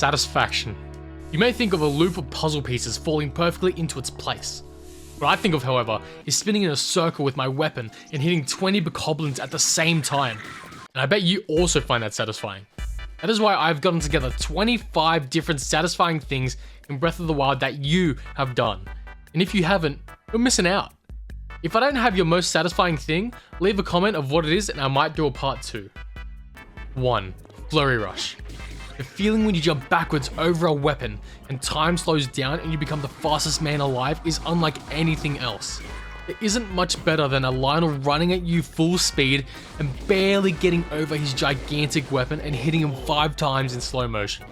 Satisfaction. You may think of a loop of puzzle pieces falling perfectly into its place. What I think of, however, is spinning in a circle with my weapon and hitting 20 bokoblins at the same time. And I bet you also find that satisfying. That is why I've gotten together 25 different satisfying things in Breath of the Wild that you have done. And if you haven't, you're missing out. If I don't have your most satisfying thing, leave a comment of what it is and I might do a part 2. 1. Flurry Rush. The feeling when you jump backwards over a weapon and time slows down and you become the fastest man alive is unlike anything else. It isn't much better than a Lynel running at you full speed and barely getting over his gigantic weapon and hitting him 5 times in slow motion.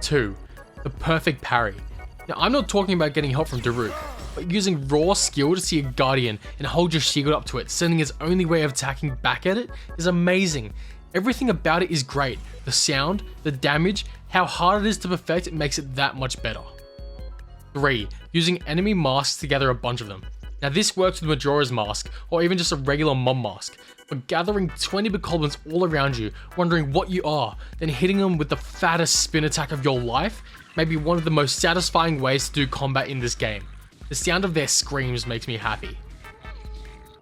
2. The perfect parry. Now I'm not talking about getting help from Daruk, but using raw skill to see a guardian and hold your shield up to it, sending its only way of attacking back at it is amazing. Everything about it is great. The sound, the damage, how hard it is to perfect, it makes it that much better. 3. Using enemy masks to gather a bunch of them. Now this works with Majora's Mask, or even just a regular mom mask, but gathering 20 bokoblins all around you, wondering what you are, then hitting them with the fattest spin attack of your life, may be one of the most satisfying ways to do combat in this game. The sound of their screams makes me happy.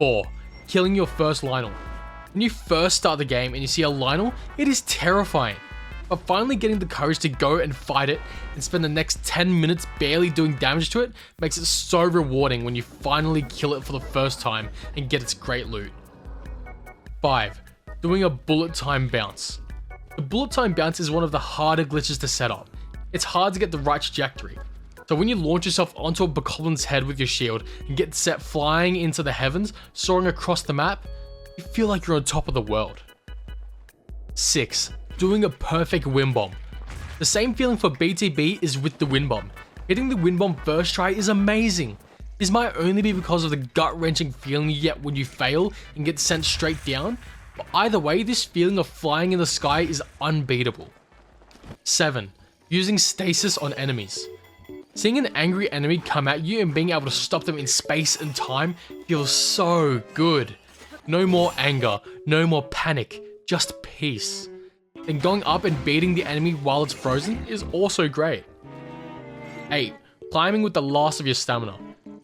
4. Killing your first Lynel. When you first start the game and you see a Lynel, it is terrifying. But finally getting the courage to go and fight it and spend the next 10 minutes barely doing damage to it makes it so rewarding when you finally kill it for the first time and get its great loot. 5. Doing a bullet time bounce. The bullet time bounce is one of the harder glitches to set up. It's hard to get the right trajectory. So when you launch yourself onto a bokoblin's head with your shield and get set flying into the heavens, soaring across the map, you feel like you're on top of the world. 6. Doing a perfect wind bomb. The same feeling for BTB is with the wind bomb. Hitting the wind bomb first try is amazing. This might only be because of the gut-wrenching feeling you get when you fail and get sent straight down, but either way, this feeling of flying in the sky is unbeatable. 7. Using stasis on enemies. Seeing an angry enemy come at you and being able to stop them in space and time feels so good. No more anger, no more panic, just peace. Then going up and beating the enemy while it's frozen is also great. 8. Climbing with the last of your stamina.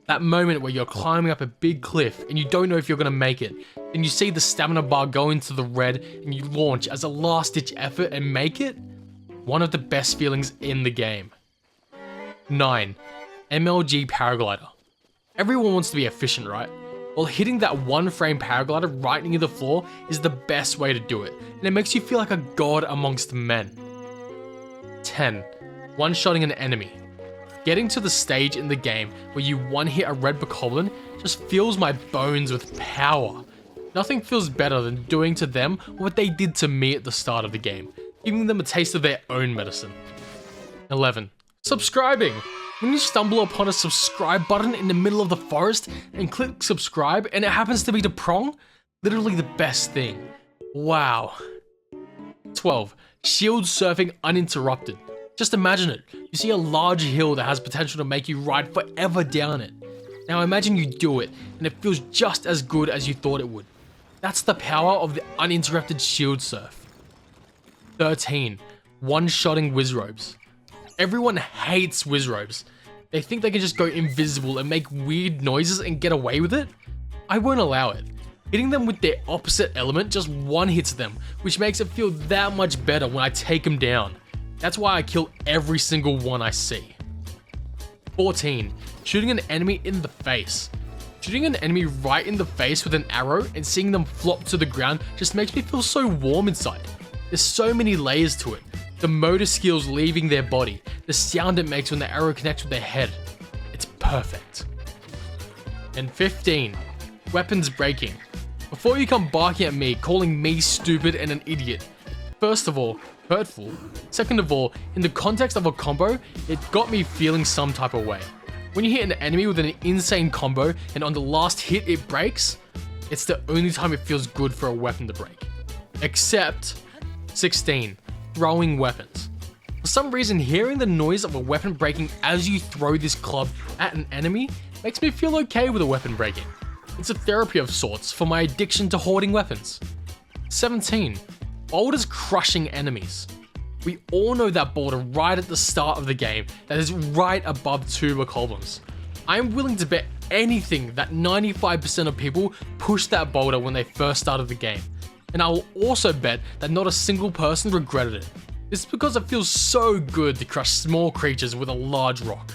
That moment where you're climbing up a big cliff and you don't know if you're going to make it. Then you see the stamina bar go into the red and you launch as a last ditch effort and make it. One of the best feelings in the game. 9. MLG Paraglider. Everyone wants to be efficient, right? Well, hitting that 1-frame paraglider right near the floor is the best way to do it, and it makes you feel like a god amongst men. 10. One-shotting an enemy. Getting to the stage in the game where you one-hit a red bokoblin just fills my bones with power. Nothing feels better than doing to them what they did to me at the start of the game, giving them a taste of their own medicine. 11. Subscribing. When you stumble upon a subscribe button in the middle of the forest and click subscribe and it happens to be to Prong, literally the best thing. Wow. 12. Shield surfing uninterrupted. Just imagine it. You see a large hill that has potential to make you ride forever down it. Now imagine you do it and it feels just as good as you thought it would. That's the power of the uninterrupted shield surf. 13. One-shotting Wizrobes. Everyone hates Wizrobes. They think they can just go invisible and make weird noises and get away with it. I won't allow it. Hitting them with their opposite element just one-hits them, which makes it feel that much better when I take them down. That's why I kill every single one I see. 14. Shooting an enemy in the face. Shooting an enemy right in the face with an arrow and seeing them flop to the ground just makes me feel so warm inside. There's so many layers to it. The motor skills leaving their body, the sound it makes when the arrow connects with their head. It's perfect. And 15. Weapons breaking. Before you come barking at me, calling me stupid and an idiot. First of all, hurtful. Second of all, in the context of a combo, it got me feeling some type of way. When you hit an enemy with an insane combo and on the last hit it breaks, it's the only time it feels good for a weapon to break. Except 16. Throwing weapons. For some reason, hearing the noise of a weapon breaking as you throw this club at an enemy makes me feel okay with a weapon breaking. It's a therapy of sorts for my addiction to hoarding weapons. 17. Boulders crushing enemies. We all know that boulder right at the start of the game that is right above 2 bokoblins. I am willing to bet anything that 95% of people pushed that boulder when they first started the game. And I will also bet that not a single person regretted it. This is because it feels so good to crush small creatures with a large rock.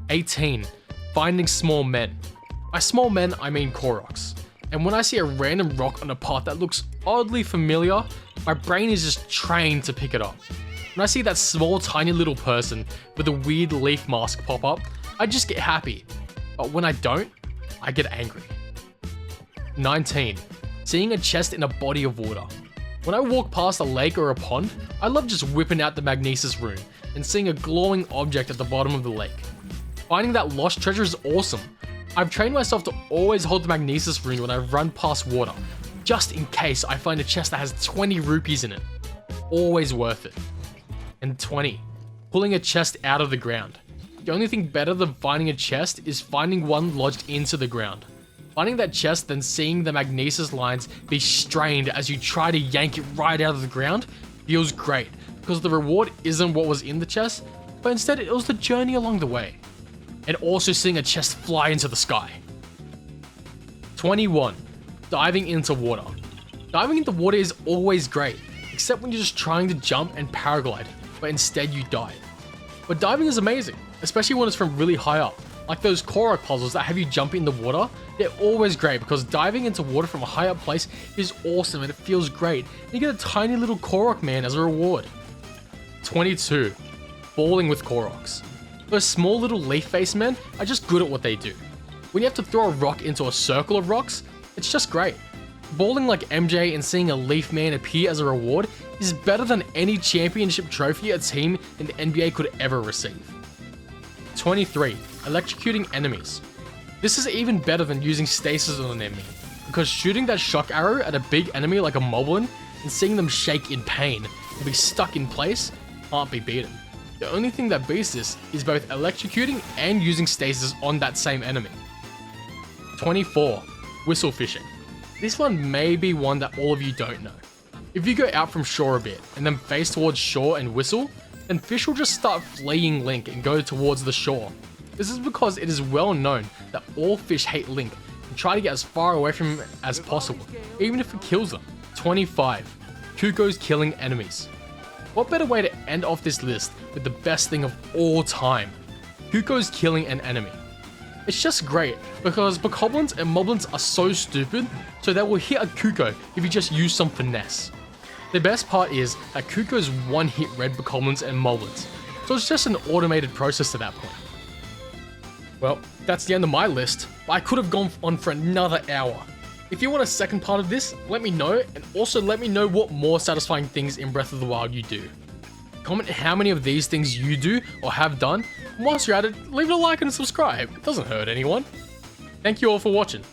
18. Finding small men. By small men, I mean Koroks. And when I see a random rock on a path that looks oddly familiar, my brain is just trained to pick it up. When I see that small tiny little person with a weird leaf mask pop up, I just get happy. But when I don't, I get angry. 19. Seeing a chest in a body of water. When I walk past a lake or a pond, I love just whipping out the Magnesis rune and seeing a glowing object at the bottom of the lake. Finding that lost treasure is awesome. I've trained myself to always hold the Magnesis rune when I run past water, just in case I find a chest that has 20 rupees in it. Always worth it. And 20. Pulling a chest out of the ground. The only thing better than finding a chest is finding one lodged into the ground. Finding that chest, then seeing the Magnesis lines be strained as you try to yank it right out of the ground feels great, because the reward isn't what was in the chest, but instead it was the journey along the way. And also seeing a chest fly into the sky. 21. Diving into water. Diving into water is always great, except when you're just trying to jump and paraglide, but instead you die. But diving is amazing, especially when it's from really high up. Like those Korok puzzles that have you jump in the water, they're always great because diving into water from a high up place is awesome and it feels great. And you get a tiny little Korok man as a reward. 22. Balling with Koroks. Those small little leaf-faced men are just good at what they do. When you have to throw a rock into a circle of rocks, it's just great. Balling like MJ and seeing a leaf man appear as a reward is better than any championship trophy a team in the NBA could ever receive. 23. Electrocuting enemies. This is even better than using stasis on an enemy, because shooting that shock arrow at a big enemy like a moblin and seeing them shake in pain and be stuck in place can't be beaten. The only thing that beats this is both electrocuting and using stasis on that same enemy. 24. Whistle fishing. This one may be one that all of you don't know. If you go out from shore a bit and then face towards shore and whistle, then fish will just start fleeing Link and go towards the shore. This is because it is well known that all fish hate Link and try to get as far away from him as possible, even if it kills them. 25. Cuccos killing enemies. What better way to end off this list with the best thing of all time? Cuccos killing an enemy. It's just great because bokoblins and moblins are so stupid, so they will hit a Cucco if you just use some finesse. The best part is that Cuccos one-hit red bokoblins and moblins, so it's just an automated process at that point. Well, that's the end of my list, but I could have gone on for another hour. If you want a second part of this, let me know, and also let me know what more satisfying things in Breath of the Wild you do. Comment how many of these things you do or have done, and whilst you're at it, leave it a like and subscribe, it doesn't hurt anyone. Thank you all for watching.